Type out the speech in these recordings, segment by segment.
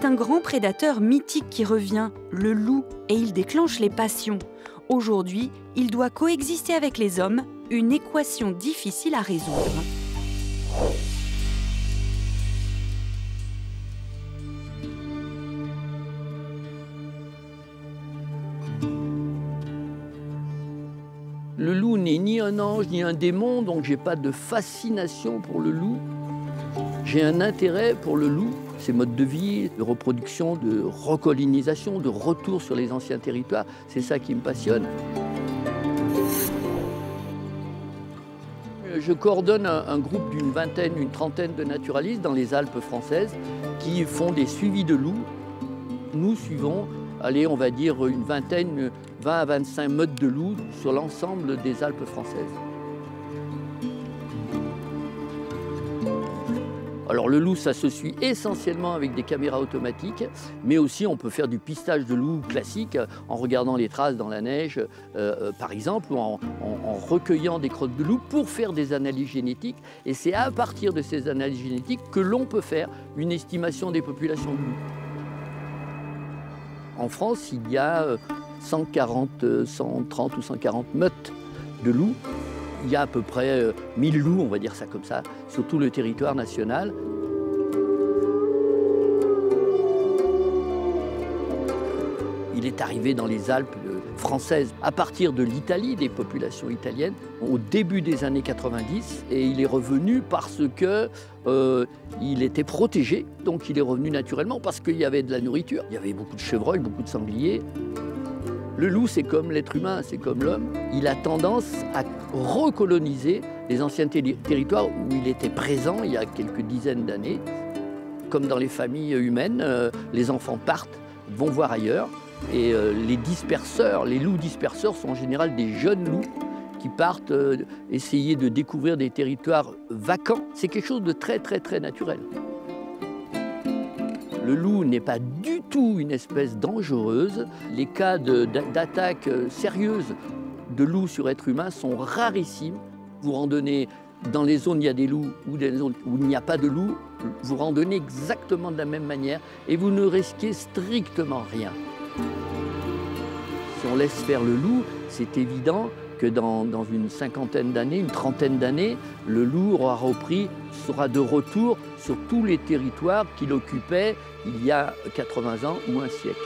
C'est un grand prédateur mythique qui revient, le loup, et il déclenche les passions. Aujourd'hui, il doit coexister avec les hommes, une équation difficile à résoudre. Le loup n'est ni un ange ni un démon, donc j'ai pas de fascination pour le loup. J'ai un intérêt pour le loup, ses modes de vie, de reproduction, de recolonisation, de retour sur les anciens territoires. C'est ça qui me passionne. Je coordonne un groupe d'une vingtaine, une trentaine de naturalistes dans les Alpes françaises qui font des suivis de loups. Nous suivons, allez, on va dire une vingtaine, 20 à 25 meutes de loups sur l'ensemble des Alpes françaises. Alors le loup, ça se suit essentiellement avec des caméras automatiques, mais aussi on peut faire du pistage de loup classique en regardant les traces dans la neige, par exemple, ou en recueillant des crottes de loup pour faire des analyses génétiques. Et c'est à partir de ces analyses génétiques que l'on peut faire une estimation des populations de loups. En France, il y a 130 ou 140 meutes de loups. Il y a à peu près 1000 loups, on va dire ça comme ça, sur tout le territoire national. Il est arrivé dans les Alpes françaises à partir de l'Italie, des populations italiennes, au début des années 90. Et il est revenu parce qu'il était protégé, donc il est revenu naturellement parce qu'il y avait de la nourriture. Il y avait beaucoup de chevreuils, beaucoup de sangliers. Le loup, c'est comme l'être humain, c'est comme l'homme. Il a tendance à recoloniser les anciens territoires où il était présent il y a quelques dizaines d'années. Comme dans les familles humaines, les enfants partent, vont voir ailleurs. Et les disperseurs, les loups disperseurs sont en général des jeunes loups qui partent essayer de découvrir des territoires vacants. C'est quelque chose de très, très, très naturel. Le loup n'est pas du tout une espèce dangereuse. Les cas d'attaques sérieuses de loups sur être humain sont rarissimes. Vous randonnez dans les zones où il y a des loups ou dans les zones où il n'y a pas de loups, vous randonnez exactement de la même manière et vous ne risquez strictement rien. Si on laisse faire le loup, c'est évident que dans une cinquantaine d'années, une trentaine d'années, le loup sera de retour sur tous les territoires qu'il occupait il y a 80 ans ou un siècle.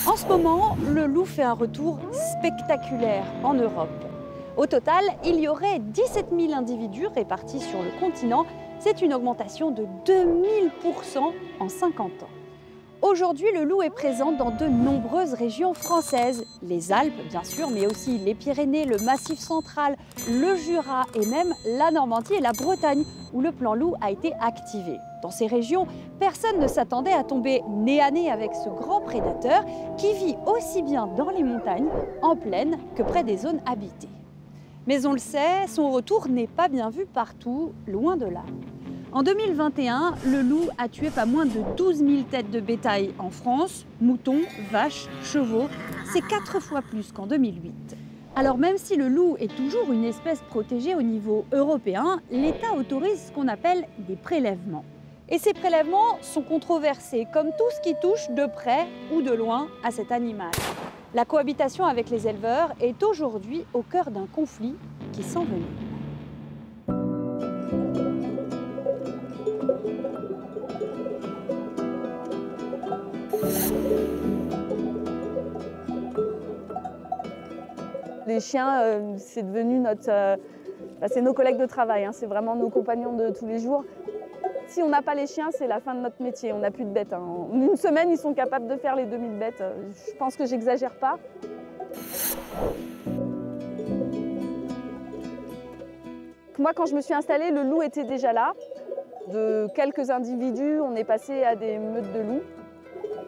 En ce moment, le loup fait un retour spectaculaire en Europe. Au total, il y aurait 17 000 individus répartis sur le continent. C'est une augmentation de 2000% en 50 ans. Aujourd'hui, le loup est présent dans de nombreuses régions françaises. Les Alpes, bien sûr, mais aussi les Pyrénées, le Massif central, le Jura et même la Normandie et la Bretagne, où le plan loup a été activé. Dans ces régions, personne ne s'attendait à tomber nez à nez avec ce grand prédateur qui vit aussi bien dans les montagnes, en plaine, que près des zones habitées. Mais on le sait, son retour n'est pas bien vu partout, loin de là. En 2021, le loup a tué pas moins de 12 000 têtes de bétail en France, moutons, vaches, chevaux. C'est 4 fois plus qu'en 2008. Alors même si le loup est toujours une espèce protégée au niveau européen, l'État autorise ce qu'on appelle des prélèvements. Et ces prélèvements sont controversés, comme tout ce qui touche de près ou de loin à cet animal. La cohabitation avec les éleveurs est aujourd'hui au cœur d'un conflit qui s'envenime. Les chiens, c'est devenu c'est nos collègues de travail, hein, c'est vraiment nos compagnons de tous les jours. Si on n'a pas les chiens, c'est la fin de notre métier, on n'a plus de bêtes. Hein. En une semaine, ils sont capables de faire les 2000 bêtes. Je pense que j'exagère pas. Moi, quand je me suis installée, le loup était déjà là. De quelques individus, on est passé à des meutes de loups.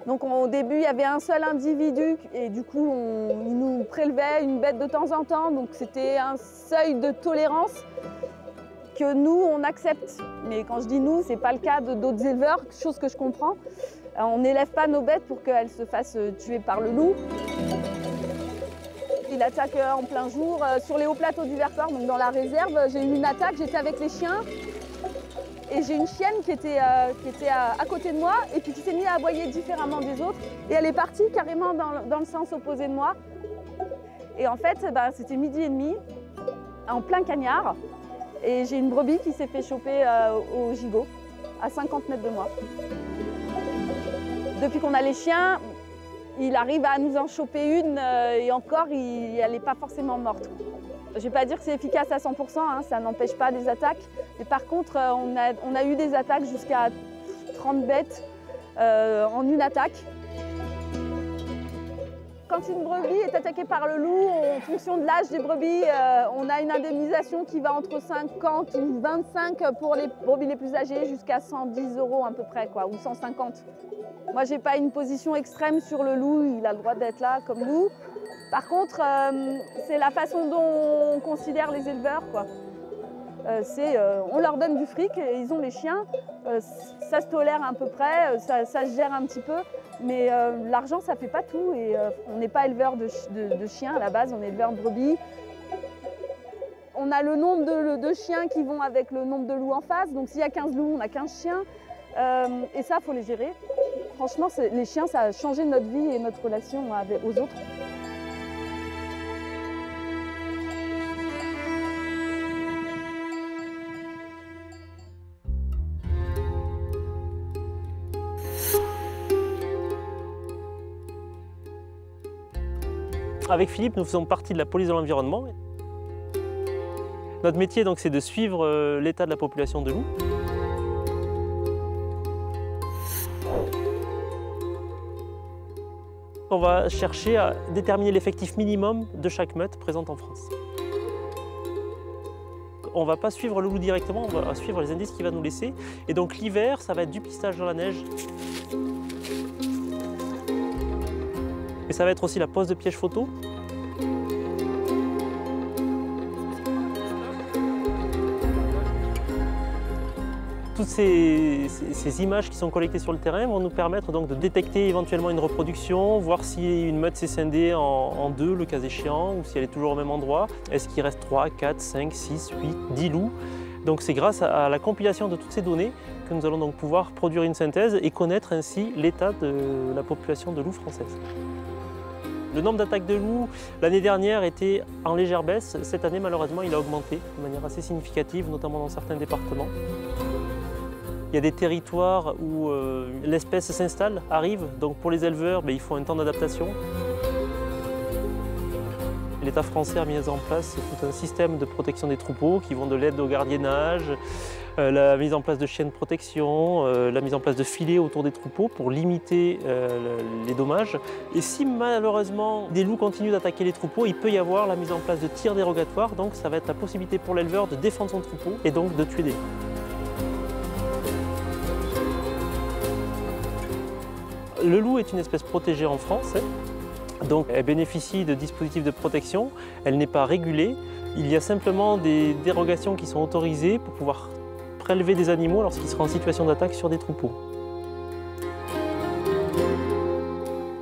Donc au début, il y avait un seul individu et du coup, il nous prélevait une bête de temps en temps. Donc c'était un seuil de tolérance que nous, on accepte. Mais quand je dis nous, ce n'est pas le cas d'autres éleveurs, chose que je comprends. On n'élève pas nos bêtes pour qu'elles se fassent tuer par le loup. Il attaque en plein jour. Sur les hauts plateaux du Vercors, donc dans la réserve, j'ai eu une attaque, j'étais avec les chiens. Et j'ai une chienne qui était à côté de moi et puis qui s'est mise à aboyer différemment des autres. Et elle est partie carrément dans le sens opposé de moi. Et en fait, c'était 12h30, en plein cagnard. Et j'ai une brebis qui s'est fait choper au gigot, à 50 mètres de moi. Depuis qu'on a les chiens, il arrive à nous en choper une et encore, elle n'est pas forcément morte. Je ne vais pas dire que c'est efficace à 100%, hein, ça n'empêche pas les attaques. Mais par contre, on a eu des attaques jusqu'à 30 bêtes en une attaque. Quand une brebis est attaquée par le loup, en fonction de l'âge des brebis, on a une indemnisation qui va entre 50 ou 25 pour les brebis les plus âgées, jusqu'à 110 € à peu près, quoi, ou 150. Moi, je n'ai pas une position extrême sur le loup, il a le droit d'être là comme loup. Par contre, c'est la façon dont on considère les éleveurs, quoi. On leur donne du fric, et ils ont les chiens, ça se tolère à peu près, ça se gère un petit peu, mais l'argent ça fait pas tout et on n'est pas éleveur de chiens à la base, on est éleveur de brebis. On a le nombre de chiens qui vont avec le nombre de loups en face, donc s'il y a 15 loups, on a 15 chiens, et ça, il faut les gérer. Franchement, les chiens, ça a changé notre vie et notre relation aux autres. Avec Philippe, nous faisons partie de la police de l'environnement. Notre métier, donc, c'est de suivre l'état de la population de loups. On va chercher à déterminer l'effectif minimum de chaque meute présente en France. On ne va pas suivre le loup directement, on va suivre les indices qu'il va nous laisser. Et donc l'hiver, ça va être du pistage dans la neige. Et ça va être aussi la pose de piège photo. Toutes ces images qui sont collectées sur le terrain vont nous permettre donc de détecter éventuellement une reproduction, voir si une meute s'est scindée en deux, le cas échéant, ou si elle est toujours au même endroit. Est-ce qu'il reste 3, 4, 5, 6, 8, 10 loups? Donc c'est grâce à la compilation de toutes ces données que nous allons donc pouvoir produire une synthèse et connaître ainsi l'état de la population de loups française. Le nombre d'attaques de loups l'année dernière était en légère baisse. Cette année, malheureusement, il a augmenté de manière assez significative, notamment dans certains départements. Il y a des territoires où l'espèce s'installe, arrive. Donc pour les éleveurs, il faut un temps d'adaptation. L'État français a mis en place tout un système de protection des troupeaux qui vont de l'aide au gardiennage, la mise en place de chiens de protection, la mise en place de filets autour des troupeaux pour limiter les dommages. Et si malheureusement des loups continuent d'attaquer les troupeaux, il peut y avoir la mise en place de tirs dérogatoires, donc ça va être la possibilité pour l'éleveur de défendre son troupeau et donc de tuer des loups. Le loup est une espèce protégée en France. Donc elle bénéficie de dispositifs de protection, elle n'est pas régulée. Il y a simplement des dérogations qui sont autorisées pour pouvoir prélever des animaux lorsqu'ils seront en situation d'attaque sur des troupeaux.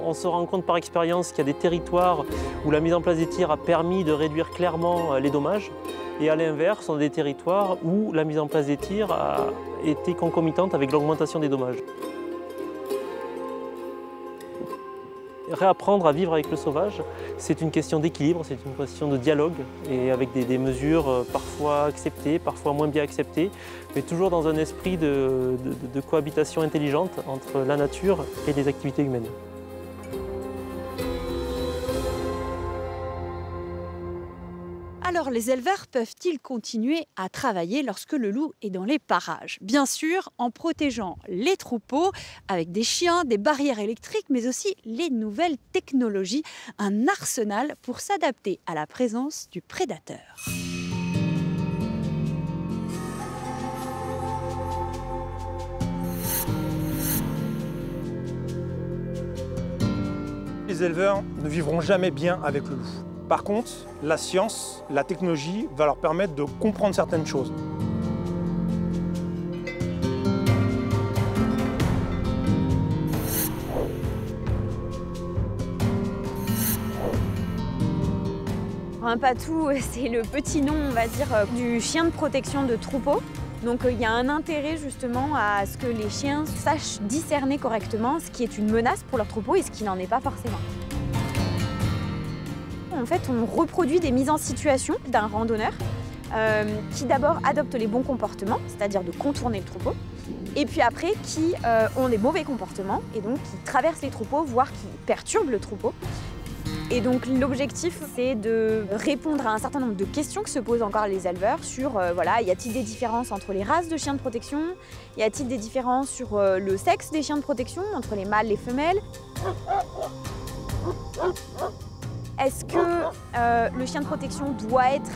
On se rend compte par expérience qu'il y a des territoires où la mise en place des tirs a permis de réduire clairement les dommages. Et à l'inverse, on a des territoires où la mise en place des tirs a été concomitante avec l'augmentation des dommages. Réapprendre à vivre avec le sauvage, c'est une question d'équilibre, c'est une question de dialogue et avec des mesures parfois acceptées, parfois moins bien acceptées, mais toujours dans un esprit de cohabitation intelligente entre la nature et les activités humaines. Alors les éleveurs peuvent-ils continuer à travailler lorsque le loup est dans les parages? Bien sûr, en protégeant les troupeaux avec des chiens, des barrières électriques, mais aussi les nouvelles technologies, un arsenal pour s'adapter à la présence du prédateur. Les éleveurs ne vivront jamais bien avec le loup. Par contre, la science, la technologie va leur permettre de comprendre certaines choses. un patou, c'est le petit nom, on va dire, du chien de protection de troupeau. Donc il y a un intérêt justement à ce que les chiens sachent discerner correctement ce qui est une menace pour leur troupeau et ce qui n'en est pas forcément. En fait, on reproduit des mises en situation d'un randonneur qui d'abord adopte les bons comportements, c'est-à-dire de contourner le troupeau, et puis après qui ont des mauvais comportements et donc qui traversent les troupeaux, voire qui perturbent le troupeau. Et donc l'objectif, c'est de répondre à un certain nombre de questions que se posent encore les éleveurs sur, voilà, y a-t-il des différences entre les races de chiens de protection? Y a-t-il des différences sur le sexe des chiens de protection, entre les mâles et les femelles? Est-ce que le chien de protection doit être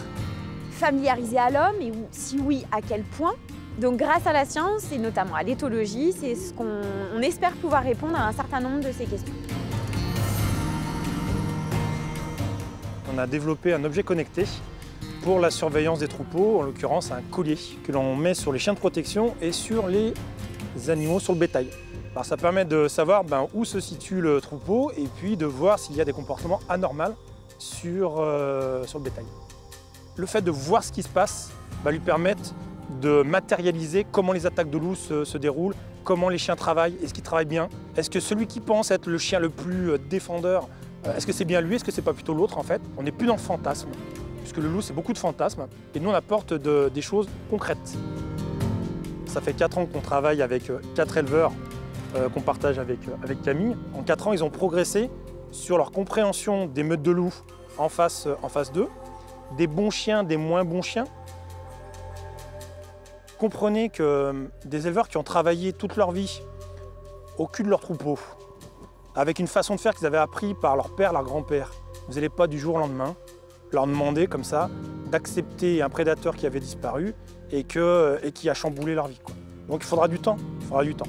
familiarisé à l'homme et si oui, à quel point? Donc grâce à la science et notamment à l'éthologie, c'est ce qu'on espère pouvoir répondre à un certain nombre de ces questions. On a développé un objet connecté pour la surveillance des troupeaux, en l'occurrence un collier que l'on met sur les chiens de protection et sur les animaux, sur le bétail. Alors ça permet de savoir où se situe le troupeau et puis de voir s'il y a des comportements anormaux sur le bétail. Le fait de voir ce qui se passe va lui permettre de matérialiser comment les attaques de loups se déroulent, comment les chiens travaillent, est-ce qu'ils travaillent bien, est-ce que celui qui pense être le chien le plus défendeur, est-ce que c'est bien lui, est-ce que c'est pas plutôt l'autre en fait? On n'est plus dans le fantasme, puisque le loup c'est beaucoup de fantasmes, et nous on apporte des choses concrètes. Ça fait 4 ans qu'on travaille avec 4 éleveurs qu'on partage avec Camille. En 4 ans, ils ont progressé sur leur compréhension des meutes de loups en face d'eux, des bons chiens, des moins bons chiens. Comprenez que des éleveurs qui ont travaillé toute leur vie au cul de leur troupeau, avec une façon de faire qu'ils avaient appris par leur père, leur grand-père, vous n'allez pas du jour au lendemain leur demander comme ça d'accepter un prédateur qui avait disparu et qui a chamboulé leur vie, quoi. Donc il faudra du temps, il faudra du temps.